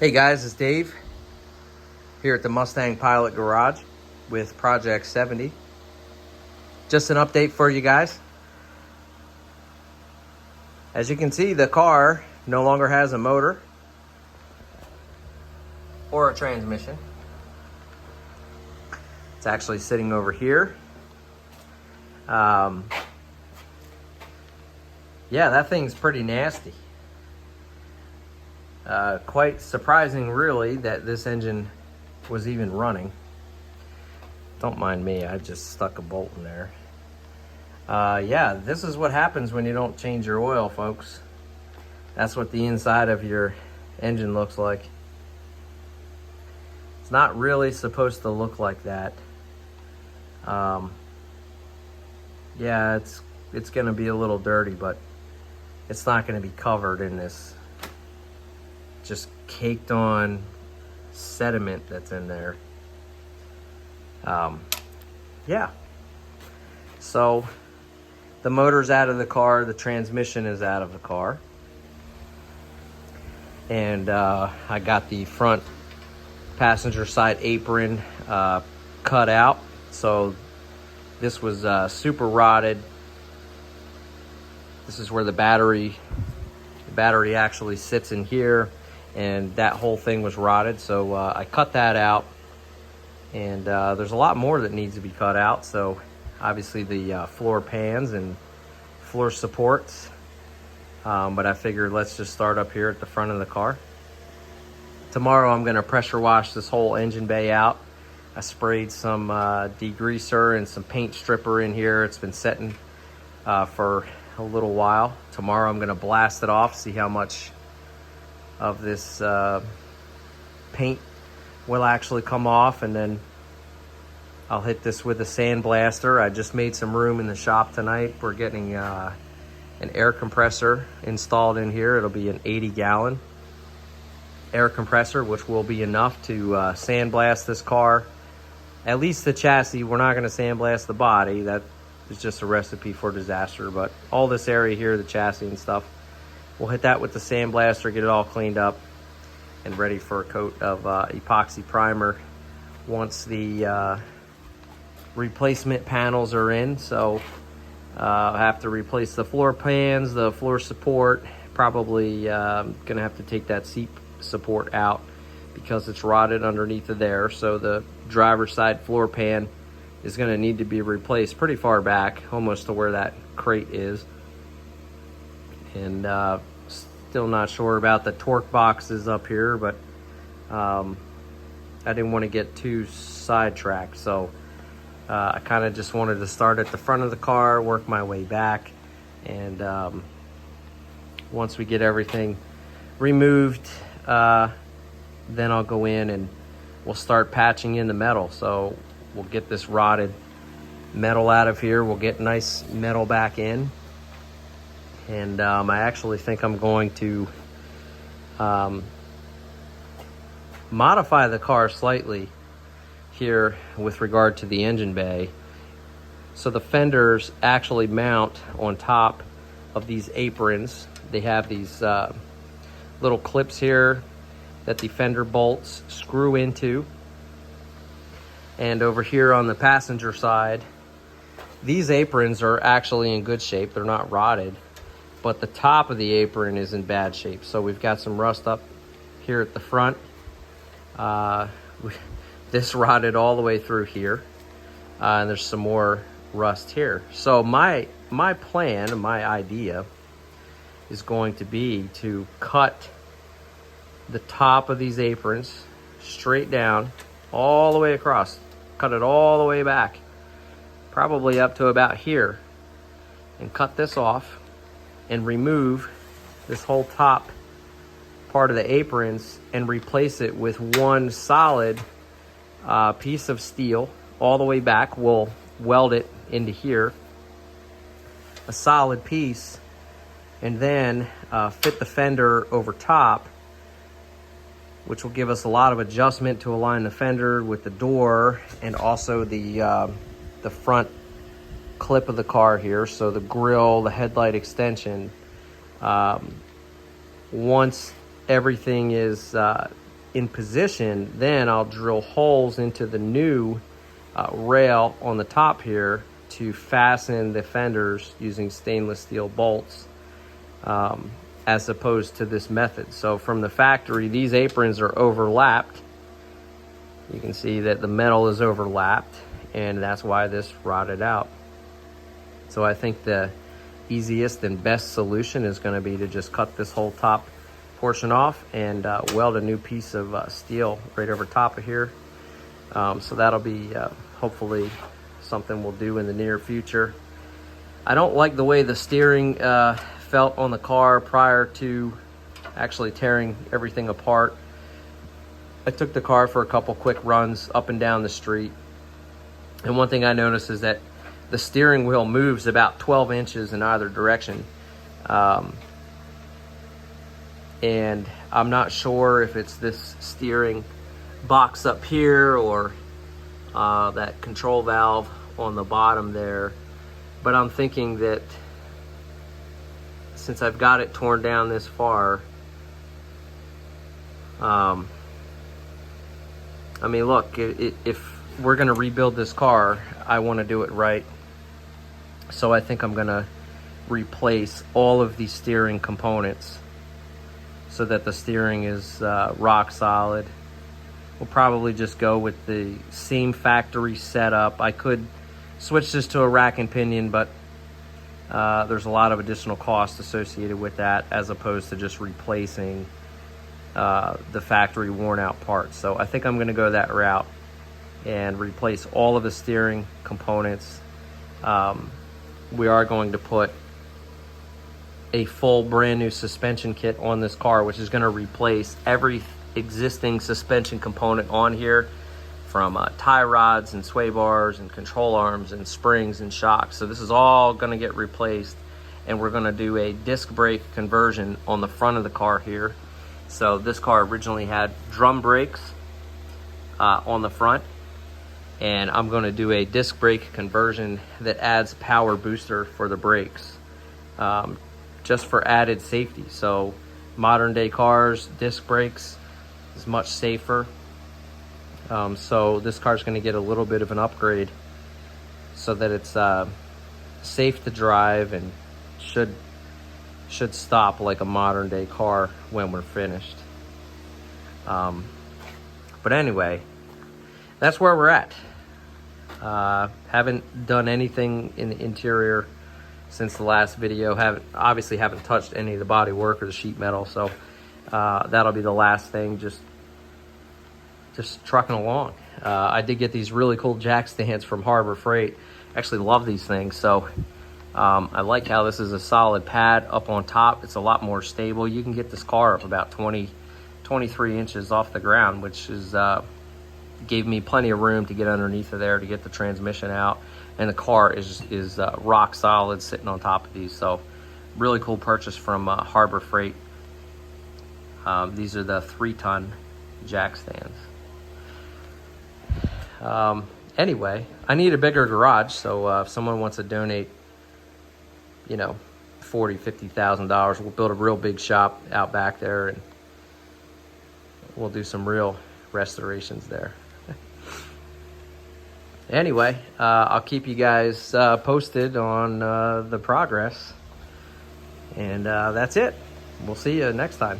Hey guys, it's Dave here at the Mustang Pilot Garage with Project 70. Just an update for you guys. As you can see, the car no longer has a motor or a transmission. It's actually sitting over here. Yeah, that thing's pretty nasty. Quite surprising, really, that this engine was even running. Don't mind me, I just stuck a bolt in there. Yeah, this is what happens when you don't change your oil, folks. That's what the inside of your engine looks like. It's not really supposed to look like that. Yeah, it's gonna be a little dirty, but it's not gonna be covered in this just caked on sediment that's in there. Yeah, so the motor's out of the car, the transmission is out of the car, and I got the front passenger side apron cut out. So this was super rotted. This is where the battery actually sits in here, and that whole thing was rotted. So I cut that out, and there's a lot more that needs to be cut out. So obviously the floor pans and floor supports, but I figured let's just start up here at the front of the car. Tomorrow I'm going to pressure wash this whole engine bay out. I sprayed some degreaser and some paint stripper in here. It's been setting for a little while. Tomorrow I'm going to blast it off, see how much of this paint will actually come off, and then I'll hit this with a sandblaster. I just made some room in the shop tonight. We're getting an air compressor installed in here. It'll be an 80-gallon air compressor, which will be enough to sandblast this car. At least the chassis. We're not going to sandblast the body. That is just a recipe for disaster. But all this area here, the chassis and stuff, we'll hit that with the sandblaster, get it all cleaned up and ready for a coat of epoxy primer once the replacement panels are in. So I have to replace the floor pans, the floor support. Probably gonna have to take that seat support out because it's rotted underneath of there. So the driver's side floor pan is gonna need to be replaced pretty far back, almost to where that crate is. And still not sure about the torque boxes up here, but I didn't want to get too sidetracked. So I kind of just wanted to start at the front of the car, work my way back, and once we get everything removed, then I'll go in and we'll start patching in the metal. So we'll get this rotted metal out of here. We'll get nice metal back in. And I actually think I'm going to modify the car slightly here with regard to the engine bay. So the fenders actually mount on top of these aprons. They have these little clips here that the fender bolts screw into. And over here on the passenger side, these aprons are actually in good shape. They're not rotted, but the top of the apron is in bad shape. So we've got some rust up here at the front. This rotted all the way through here, and there's some more rust here. So my plan, my idea is going to be to cut the top of these aprons straight down all the way across, cut it all the way back, probably up to about here, and cut this off and remove this whole top part of the aprons and replace it with one solid piece of steel all the way back. We'll weld it into here, a solid piece, and then fit the fender over top, which will give us a lot of adjustment to align the fender with the door and also the front clip of the car here. So the grille, the headlight extension, once everything is in position, then I'll drill holes into the new rail on the top here to fasten the fenders using stainless steel bolts, as opposed to this method. So from the factory, these aprons are overlapped. You can see that the metal is overlapped, and that's why this rotted out. So I think the easiest and best solution is going to be to just cut this whole top portion off and weld a new piece of steel right over top of here. So that'll be hopefully something we'll do in the near future. I don't like the way the steering felt on the car prior to actually tearing everything apart. I took the car for a couple quick runs up and down the street, and one thing I noticed is that the steering wheel moves about 12 inches in either direction. And I'm not sure if it's this steering box up here or that control valve on the bottom there, but I'm thinking that since I've got it torn down this far, I mean, look, if we're gonna rebuild this car, I wanna do it right. So I think I'm gonna replace all of the steering components so that the steering is rock solid. We'll probably just go with the same factory setup. I could switch this to a rack and pinion, but there's a lot of additional cost associated with that as opposed to just replacing the factory worn out parts. So I think I'm gonna go that route and replace all of the steering components. We are going to put a full brand new suspension kit on this car, which is going to replace every existing suspension component on here, from tie rods and sway bars and control arms and springs and shocks. So this is all going to get replaced, and we're going to do a disc brake conversion on the front of the car here. So this car originally had drum brakes on the front, and I'm going to do a disc brake conversion that adds power booster for the brakes, just for added safety. So modern day cars, disc brakes is much safer. So this car is going to get a little bit of an upgrade so that it's safe to drive and should stop like a modern day car when we're finished. But anyway, that's where we're at. Haven't done anything in the interior since the last video. Obviously haven't touched any of the body work or the sheet metal, so that'll be the last thing. Just trucking along. I did get these really cool jack stands from Harbor Freight. Actually love these things. So I like how this is a solid pad up on top. It's a lot more stable. You can get this car up about 23 inches off the ground, which is gave me plenty of room to get underneath of there to get the transmission out, and the car is rock solid sitting on top of these. So really cool purchase from Harbor Freight. These are the 3-ton jack stands. Anyway, I need a bigger garage, so if someone wants to donate, you know, $40,000-$50,000, we'll build a real big shop out back there, and we'll do some real restorations there. Anyway, I'll keep you guys posted on the progress, and that's it. We'll see you next time.